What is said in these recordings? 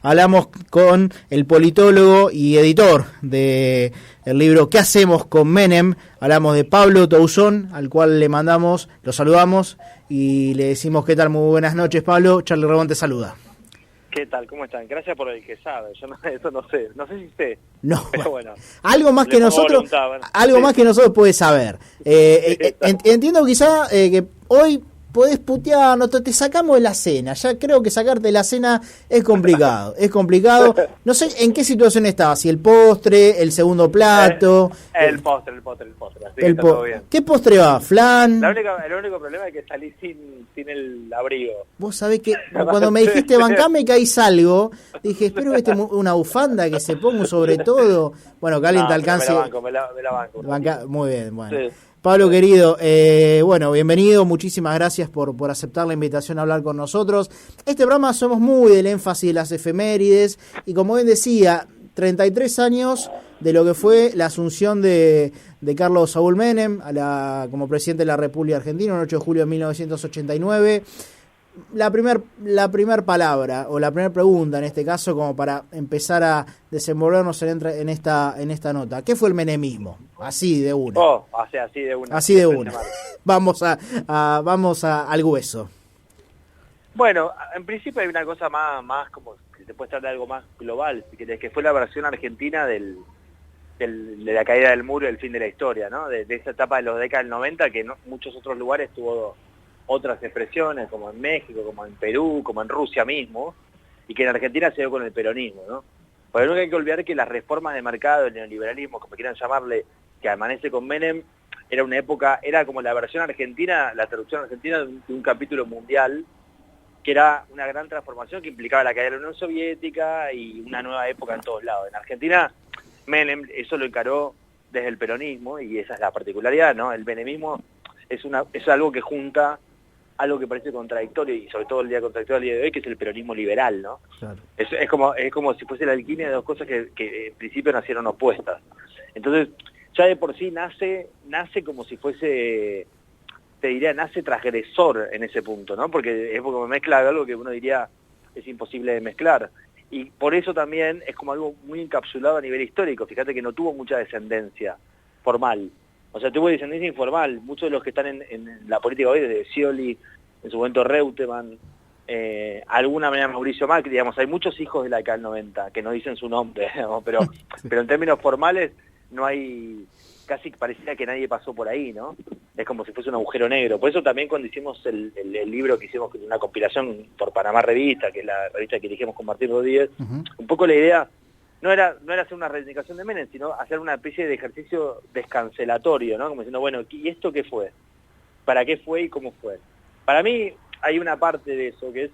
Hablamos con el politólogo y editor del libro ¿Qué hacemos con Menem? Hablamos de Pablo Toussaint, al cual le mandamos, lo saludamos y le decimos ¿qué tal? Muy buenas noches, Pablo. Charly Rebón te saluda. ¿Qué tal? ¿Cómo están? Gracias por el que sabe. Yo eso no sé si sé. No, pero bueno. Algo más que nosotros, algo más que nosotros puede saber. Entiendo quizá que hoy podés putear, te sacamos de la cena. Ya creo que sacarte de la cena es complicado. No sé en qué situación estaba, si el postre, el segundo plato. El postre. Así que está todo bien. ¿Qué postre va? ¿Flan? El único problema es que salí sin el abrigo. Vos sabés que cuando me dijiste bancame que ahí salgo, dije, espero que esté una bufanda que se ponga sobre todo. Bueno, que alguien te alcance. Me la banco. Muy bien, bueno. Sí. Pablo, querido, bueno, bienvenido, muchísimas gracias por aceptar la invitación a hablar con nosotros. Este programa somos muy del énfasis de las efemérides y como bien decía, 33 años de lo que fue la asunción de Carlos Saúl Menem como presidente de la República Argentina, el 8 de julio de 1989. La primer palabra o la primera pregunta en este caso, como para empezar a desenvolvernos en esta nota. ¿Qué fue el menemismo? Así de una. Así de una. Vamos al hueso. Bueno, en principio hay una cosa más como que se puede tratar de algo más global, si querés, que fue la versión argentina de la caída del muro y el fin de la historia, ¿no? De esa etapa de los décadas del 90 que en muchos otros lugares tuvo otras expresiones, como en México, como en Perú, como en Rusia mismo, y que en Argentina se dio con el peronismo, ¿no? Porque nunca hay que olvidar que las reformas de mercado, el neoliberalismo, como quieran llamarle, que amanece con Menem, era una época, era como la versión argentina, la traducción argentina de un capítulo mundial, que era una gran transformación que implicaba la caída de la Unión Soviética y una nueva época en todos lados. En Argentina, Menem eso lo encaró desde el peronismo, y esa es la particularidad, ¿no? El menemismo es algo que junta algo que parece contradictorio, y sobre todo el día contradictorio del día de hoy, que es el peronismo liberal, ¿no? Claro. Es como si fuese la alquimia de dos cosas que en principio nacieron opuestas. Entonces, ya de por sí nace como si fuese, te diría, nace transgresor en ese punto, ¿no? Porque es como mezcla algo que uno diría es imposible de mezclar. Y por eso también es como algo muy encapsulado a nivel histórico. Fíjate que no tuvo mucha descendencia formal. O sea, tuvo descendencia informal. Muchos de los que están en la política hoy, desde Scioli, en su momento Reutemann, alguna manera Mauricio Macri, digamos, hay muchos hijos de la década del 90 que no dicen su nombre, digamos, pero en términos formales no hay, casi parecía que nadie pasó por ahí, ¿no? Es como si fuese un agujero negro. Por eso también cuando hicimos el libro que hicimos, una compilación por Panamá Revista, que es la revista que dirigimos con Martín Rodríguez, un poco la idea no era hacer una reivindicación de Menem, sino hacer una especie de ejercicio descancelatorio, ¿no? Como diciendo, bueno, ¿y esto qué fue? ¿Para qué fue y cómo fue? Para mí hay una parte de eso que es,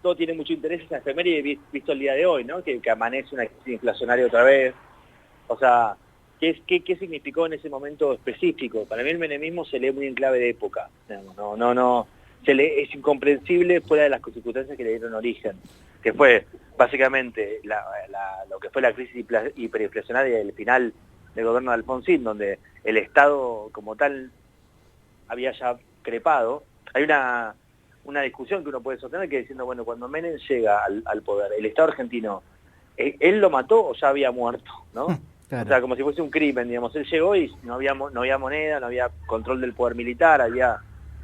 todo tiene mucho interés, esa efeméride visto el día de hoy, ¿no? Que amanece una crisis inflacionaria otra vez. O sea, ¿qué significó en ese momento específico? Para mí el menemismo se lee muy en clave de época. No. Es incomprensible fuera de las circunstancias que le dieron origen, que fue básicamente lo que fue la crisis hiperinflacionaria del final del gobierno de Alfonsín, donde el Estado como tal había ya crepado. Hay una discusión que uno puede sostener que diciendo, bueno, cuando Menem llega al poder, el Estado argentino, ¿él lo mató o ya había muerto? ¿No? Claro. O sea, como si fuese un crimen, digamos. Él llegó y no había moneda, no había control del poder militar, había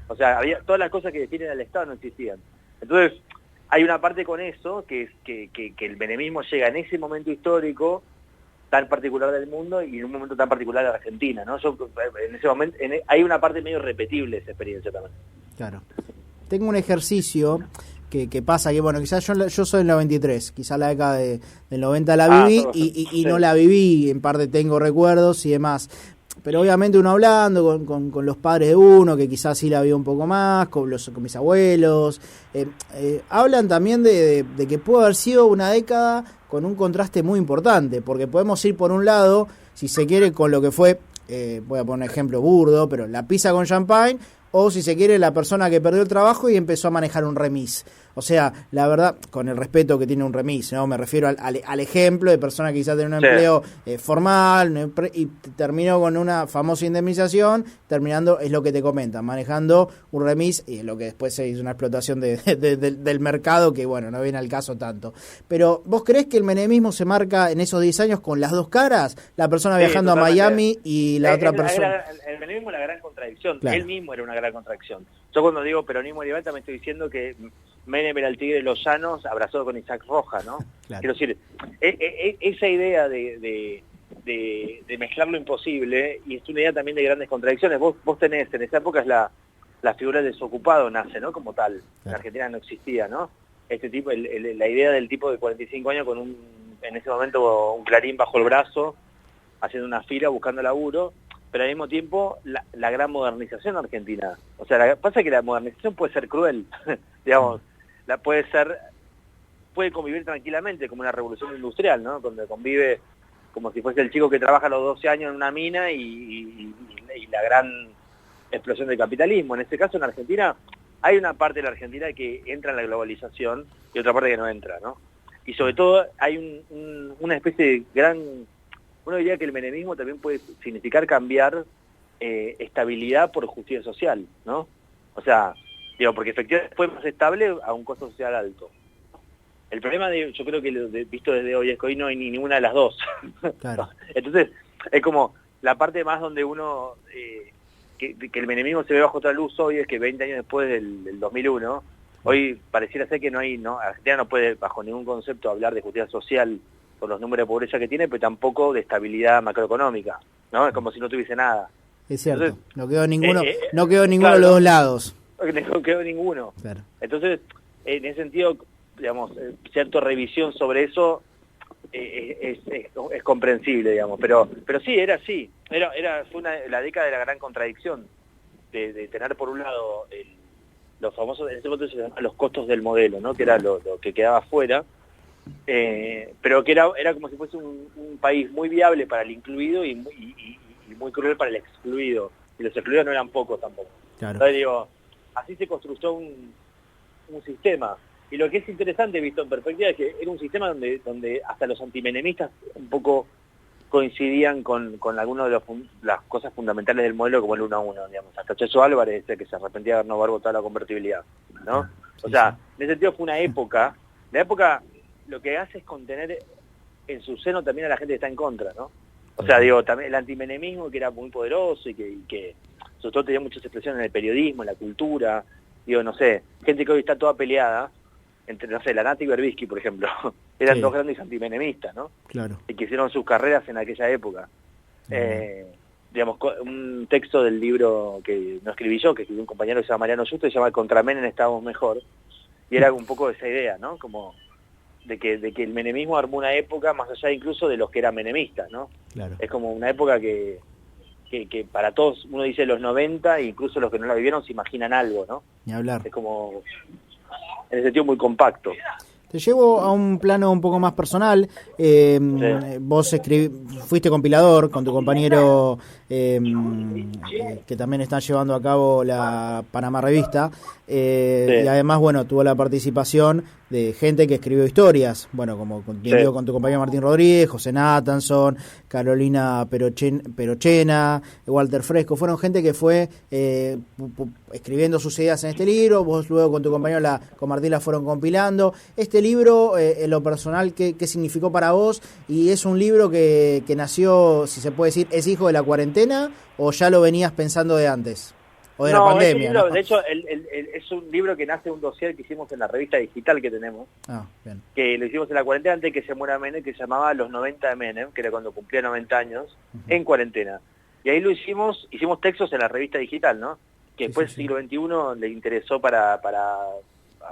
todas las cosas que definen al Estado no existían. Entonces, hay una parte con eso, que es que el menemismo llega en ese momento histórico tan particular del mundo y en un momento tan particular de Argentina, ¿no? En ese momento hay una parte medio repetible de esa experiencia también. Claro. Tengo un ejercicio que pasa, que bueno, quizás yo soy del 93, quizás la década del 90 la viví y no la viví, en parte tengo recuerdos y demás. Pero obviamente uno hablando con los padres de uno, que quizás sí la vio un poco más, con mis abuelos, hablan también de que puede haber sido una década con un contraste muy importante, porque podemos ir por un lado, si se quiere, con lo que fue, voy a poner un ejemplo burdo, pero la pizza con champagne, o si se quiere la persona que perdió el trabajo y empezó a manejar un remis. O sea, la verdad, con el respeto que tiene un remis, ¿no? Me refiero al ejemplo de persona que quizás tiene un empleo formal y terminó con una famosa indemnización, terminando, es lo que te comentan, manejando un remis, y es lo que después se hizo una explotación del mercado que, bueno, no viene al caso tanto. Pero, ¿vos creés que el menemismo se marca en esos 10 años con las dos caras? La persona viajando a Miami y la otra persona... El menemismo es la gran contradicción. Claro. Él mismo era una gran contradicción. Yo cuando digo peronismo liberal también estoy diciendo que Menem era el tigre de los llanos abrazado con Isaac Roja, ¿no? Claro. Quiero decir, esa idea de mezclar lo imposible, y es una idea también de grandes contradicciones. Vos tenés, en esa época es la figura del desocupado nace, ¿no? Como tal. Claro. En Argentina no existía, ¿no? Este tipo, la idea del tipo de 45 años con en ese momento un Clarín bajo el brazo, haciendo una fila, buscando laburo, pero al mismo tiempo la gran modernización argentina. O sea, pasa que la modernización puede ser cruel, digamos, puede convivir tranquilamente como una revolución industrial, ¿no? Donde convive como si fuese el chico que trabaja a los 12 años en una mina y la gran explosión del capitalismo. En este caso, en Argentina, hay una parte de la Argentina que entra en la globalización y otra parte que no entra, ¿no? Y sobre todo hay una especie de gran... Uno diría que el menemismo también puede significar cambiar estabilidad por justicia social, ¿no? O sea, digo, porque efectivamente fue más estable a un costo social alto. El problema, yo creo que visto desde hoy es que hoy no hay ni ninguna de las dos. Claro. Entonces, es como la parte más donde uno... que el menemismo se ve bajo otra luz hoy es que 20 años después del 2001, hoy pareciera ser que Argentina no puede bajo ningún concepto hablar de justicia social con los números de pobreza que tiene, pero tampoco de estabilidad macroeconómica, ¿no? Es como si no tuviese nada. Es cierto, entonces, no quedó ninguno claro, de los dos lados. No quedó ninguno. Claro. Entonces, en ese sentido, digamos, cierta revisión sobre eso es comprensible, digamos, pero sí, era así. Fue la década de la gran contradicción, de tener por un lado los famosos, en ese momento se llamaban los costos del modelo, ¿no? Que era lo que quedaba afuera, pero que era como si fuese un país muy viable para el incluido y muy cruel para el excluido, y los excluidos no eran pocos tampoco. Claro. Entonces digo, así se construyó un sistema, y lo que es interesante visto en perspectiva es que era un sistema donde hasta los antimenemistas un poco coincidían con algunas de las cosas fundamentales del modelo, como el 1 a 1, digamos. Hasta Checho Álvarez, que se arrepentía de no haber votado la convertibilidad, ¿no? Sí, o sea, sí. En ese sentido fue una época, la época lo que hace es contener en su seno también a la gente que está en contra, ¿no? O sea, digo, también el antimenemismo, que era muy poderoso y que sobre todo tenía muchas expresiones en el periodismo, en la cultura, digo, no sé, gente que hoy está toda peleada, entre, no sé, Lanata y Berbisky, por ejemplo, eran dos grandes antimenemistas, ¿no? Claro. Y que hicieron sus carreras en aquella época. Digamos, un texto del libro que no escribí yo, que escribió un compañero que se llama Mariano Justo, se llama Contra Menem estábamos mejor, y era un poco esa idea, ¿no? Como de que el menemismo armó una época más allá incluso de los que eran menemistas, ¿no? Claro. Es como una época que para todos, uno dice los 90, e incluso los que no la vivieron se imaginan algo, ¿no? Ni hablar. Es como, en ese sentido, muy compacto. Te llevo a un plano un poco más personal. Sí. Vos fuiste compilador con tu compañero que también está llevando a cabo la Panamá Revista. Sí. Y además, bueno, tuvo la participación de gente que escribió historias. Bueno, como digo, con tu compañero Martín Rodríguez, José Nathanson, Carolina Perochena, Walter Fresco. Fueron gente que fue escribiendo sus ideas en este libro. Vos luego con tu compañero, con Martín, la fueron compilando. Este libro, en lo personal, ¿qué significó para vos? Y es un libro que nació, si se puede decir, ¿es hijo de la cuarentena o ya lo venías pensando de antes? O de la pandemia. Libro, ¿no? De hecho, es un libro que nace de un dossier que hicimos en la revista digital que tenemos, bien. Que lo hicimos en la cuarentena antes de que se muera Menem, que se llamaba Los 90 de Menem, que era cuando cumplía 90 años, en cuarentena. Y ahí hicimos textos en la revista digital, ¿no? Que después siglo XXI le interesó para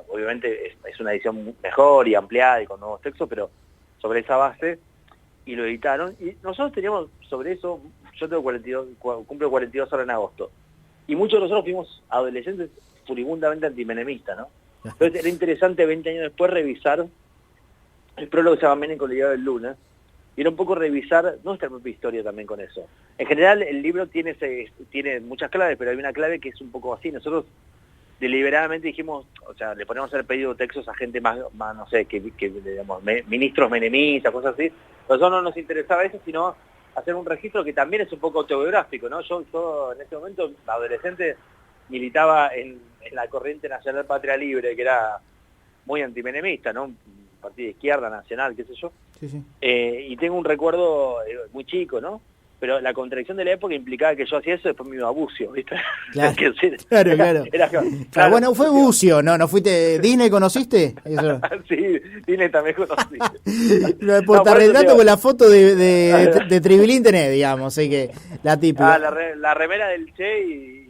obviamente es una edición mejor y ampliada y con nuevos textos, pero sobre esa base, y lo editaron. Y nosotros teníamos sobre eso, yo tengo cumplo 42 ahora en agosto, y muchos de nosotros fuimos adolescentes furibundamente antimenemistas, ¿no? Entonces era interesante 20 años después revisar el prólogo que se llama Menem con el diario del lunes, y era un poco revisar nuestra propia historia también con eso. En general el libro tiene muchas claves, pero hay una clave que es un poco así. Nosotros deliberadamente dijimos, o sea, le ponemos a hacer pedido de textos a gente más no sé, que digamos, ministros menemistas, cosas así. A nosotros no nos interesaba eso, sino hacer un registro que también es un poco autobiográfico, ¿no? Yo en ese momento, adolescente, militaba en la corriente nacional Patria Libre, que era muy antimenemista, ¿no? Un partido de izquierda, nacional, qué sé yo. Sí, sí. Y tengo un recuerdo muy chico, ¿no? Pero la contradicción de la época implicaba que yo hacía eso y después me iba a Bucio, ¿viste? Claro, claro. Claro, bueno, fue Bucio, ¿no? ¿No fuiste? ¿Disney conociste? Eso. Sí, Disney también conocí. Lo de portarretrato con la foto de Tribilín tenés, digamos, así que la típica. La remera del Che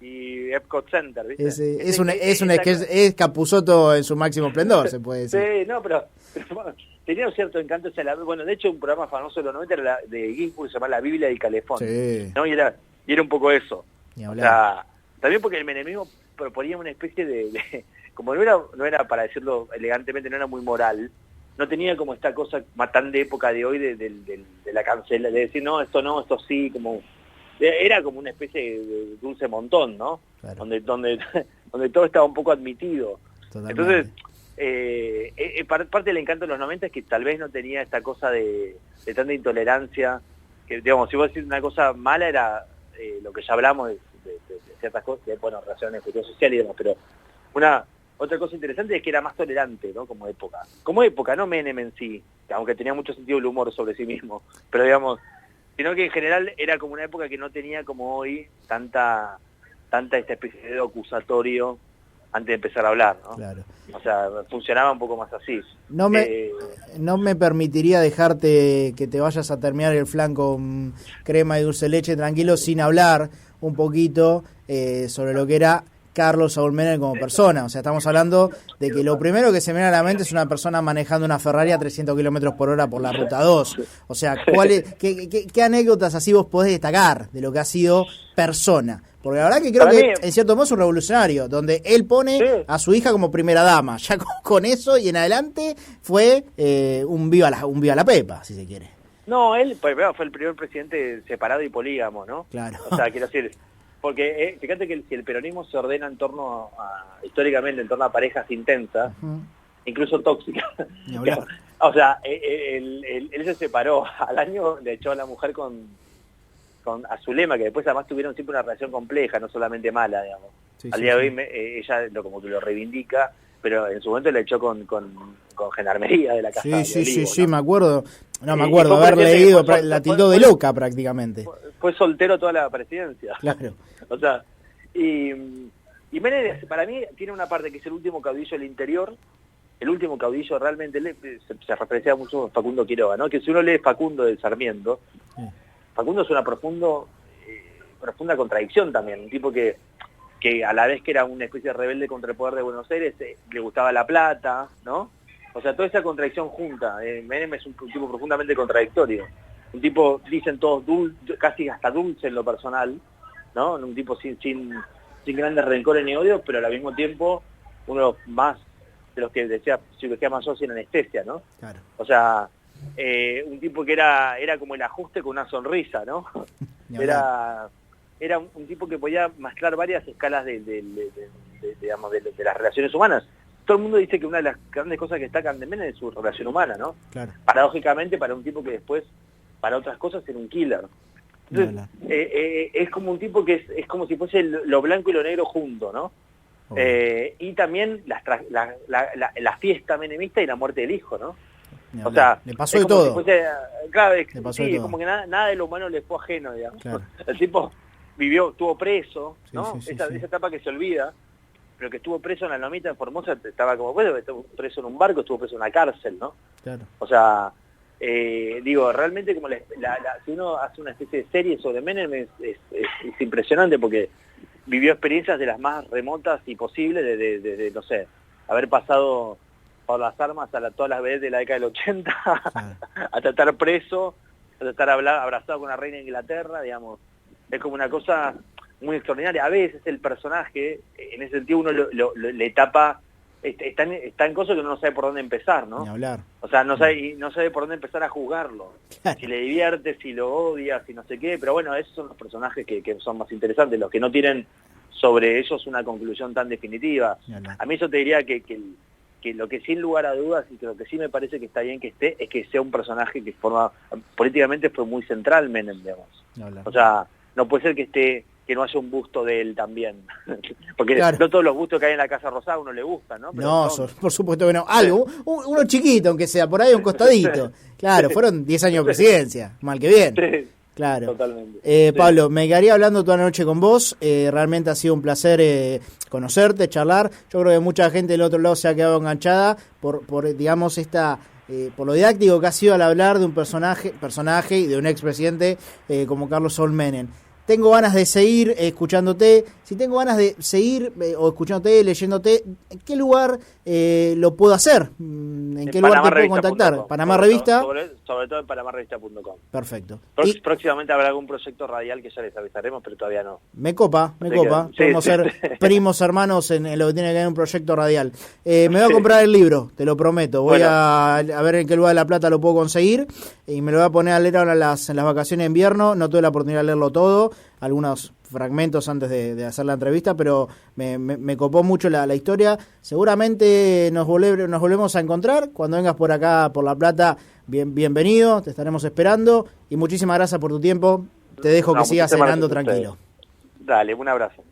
y Epcot Center, ¿viste? Es Capusotto en su máximo esplendor, se puede decir. Sí, no, pero tenía un cierto encanto. Bueno, de hecho, un programa famoso de los 90 era de Ginsburg, se llamaba La Biblia del Calefón. Sí. ¿No? Y era un poco eso. Ni O hablar. sea, también porque el menemismo proponía una especie de como no era, para decirlo elegantemente, no era muy moral, no tenía como esta cosa más tan de época de hoy de la cancela, de decir, no, esto sí, como... Era como una especie de dulce montón, ¿no? Claro. Donde todo estaba un poco admitido. Totalmente. Entonces, parte del encanto de los 90 es que tal vez no tenía esta cosa de tanta intolerancia, que digamos, si vos decís una cosa mala era lo que ya hablamos de ciertas cosas, bueno, relaciones social y demás, pero otra cosa interesante es que era más tolerante, ¿no? Como época, no Menem en sí, aunque tenía mucho sentido del humor sobre sí mismo, pero digamos, sino que en general era como una época que no tenía como hoy tanta esta especie de acusatorio antes de empezar a hablar, ¿no? Claro. O sea, funcionaba un poco más así. No me permitiría dejarte que te vayas a terminar el flan con crema y dulce de leche tranquilo sin hablar un poquito sobre lo que era Carlos Saúl Menem como persona. O sea, estamos hablando de que lo primero que se me viene a la mente es una persona manejando una Ferrari a 300 kilómetros por hora por la Ruta 2. O sea, ¿qué anécdotas así vos podés destacar de lo que ha sido persona? Porque la verdad que creo que en cierto modo es un revolucionario, donde él pone a su hija como primera dama. Ya con eso y en adelante fue un viva la Pepa, si se quiere. No, él fue el primer presidente separado y polígamo, ¿no? Claro. O sea, quiero decir, porque fíjate que si el peronismo se ordena históricamente en torno a parejas intensas, incluso tóxicas, o sea, él se separó, al año le echó a la mujer con a Zulema, que después además tuvieron siempre una relación compleja, no solamente mala, digamos. Al día de hoy ella como que lo reivindica, pero en su momento le echó con Gendarmería de la Casa de Olivo, sí, ¿no? me acuerdo. No me acuerdo haber leído, la tildó de loca prácticamente. Fue soltero toda la presidencia. Claro. O sea, y Menem para mí tiene una parte que es el último caudillo del interior, el último caudillo realmente, se referencia mucho a Facundo Quiroga, ¿no? Que si uno lee Facundo de Sarmiento, Facundo es una profunda contradicción también, un tipo que a la vez que era una especie de rebelde contra el poder de Buenos Aires, le gustaba la plata, ¿no? O sea, toda esa contradicción junta. Menem es un tipo profundamente contradictorio. Un tipo, dicen todos, casi hasta dulce en lo personal, ¿no? Un tipo sin grandes rencores ni odios, pero al mismo tiempo uno más de los que decía cirugía más sin anestesia, ¿no? Claro. O sea, un tipo que era como el ajuste con una sonrisa, ¿no? Era un tipo que podía mezclar varias escalas digamos, de las relaciones humanas. Todo el mundo dice que una de las grandes cosas que destacan de Menem es su relación humana, ¿no? Claro. Paradójicamente, para un tipo que después, para otras cosas, era un killer. Entonces, es como un tipo que es como si fuese lo blanco y lo negro junto, ¿no? Y también la fiesta menemista y la muerte del hijo, ¿no? O sea, le pasó de todo. Si fuese, claro, sí, como que nada de lo humano le fue ajeno, digamos. Claro. El tipo estuvo preso, ¿no? Esa etapa que se olvida, pero que estuvo preso en la Lomita en Formosa, estaba como, bueno, estuvo preso en un barco, estuvo preso en una cárcel, ¿no? Claro. O sea, digo, realmente como si uno hace una especie de serie sobre Menem es impresionante porque vivió experiencias de las más remotas y posibles de no sé, haber pasado por las armas todas las veces de la década del 80, hasta estar preso, hasta estar abrazado con la reina de Inglaterra, digamos. Es como una cosa muy extraordinaria. A veces el personaje, en ese sentido uno le tapa está en cosas que uno no sabe por dónde empezar, ¿no? Ni hablar. O sea, no sabe por dónde empezar a juzgarlo. Claro. Si le divierte, si lo odia, si no sé qué. Pero bueno, esos son los personajes que son más interesantes, los que no tienen sobre ellos una conclusión tan definitiva. Ni hablar. A mí eso te diría que lo que sin lugar a dudas y que lo que sí me parece que está bien que esté es que sea un personaje que políticamente fue muy central Menem, digamos. Ni hablar. O sea, no puede ser que no haya un busto de él también. Porque Claro. no todos los bustos que hay en la Casa Rosada a uno le gustan, ¿no? Pero No, por supuesto que no. Algo, uno chiquito, aunque sea, por ahí un costadito. Claro, fueron 10 años de presidencia, mal que bien. Sí, Claro. totalmente. Sí. Pablo, me quedaría hablando toda la noche con vos. Realmente ha sido un placer conocerte, charlar. Yo creo que mucha gente del otro lado se ha quedado enganchada por digamos, por lo didáctico que ha sido al hablar de un personaje y de un expresidente como Carlos Saúl Menem. Tengo ganas de seguir escuchándote. Si tengo ganas de seguir o escuchándote, leyéndote, ¿en qué lugar lo puedo hacer? ¿En qué lugar te puedo contactar? Panamá Revista. Sobre todo en panamarrevista.com. Perfecto. Próximamente habrá algún proyecto radial que ya les avisaremos, pero todavía no. Me copa. Sí, Podemos ser primos hermanos en lo que tiene que ver un proyecto radial. Me voy a comprar el libro, te lo prometo. Voy a ver en qué lugar de La Plata lo puedo conseguir y me lo voy a poner a leer ahora en las vacaciones de invierno. No tuve la oportunidad de leerlo todo, algunos fragmentos antes de hacer la entrevista, pero me copó mucho la historia. Seguramente nos volvemos a encontrar cuando vengas por acá, por La Plata. Bienvenido, te estaremos esperando y muchísimas gracias por tu tiempo. Te dejo que sigas cenando tranquilo. Dale, un abrazo.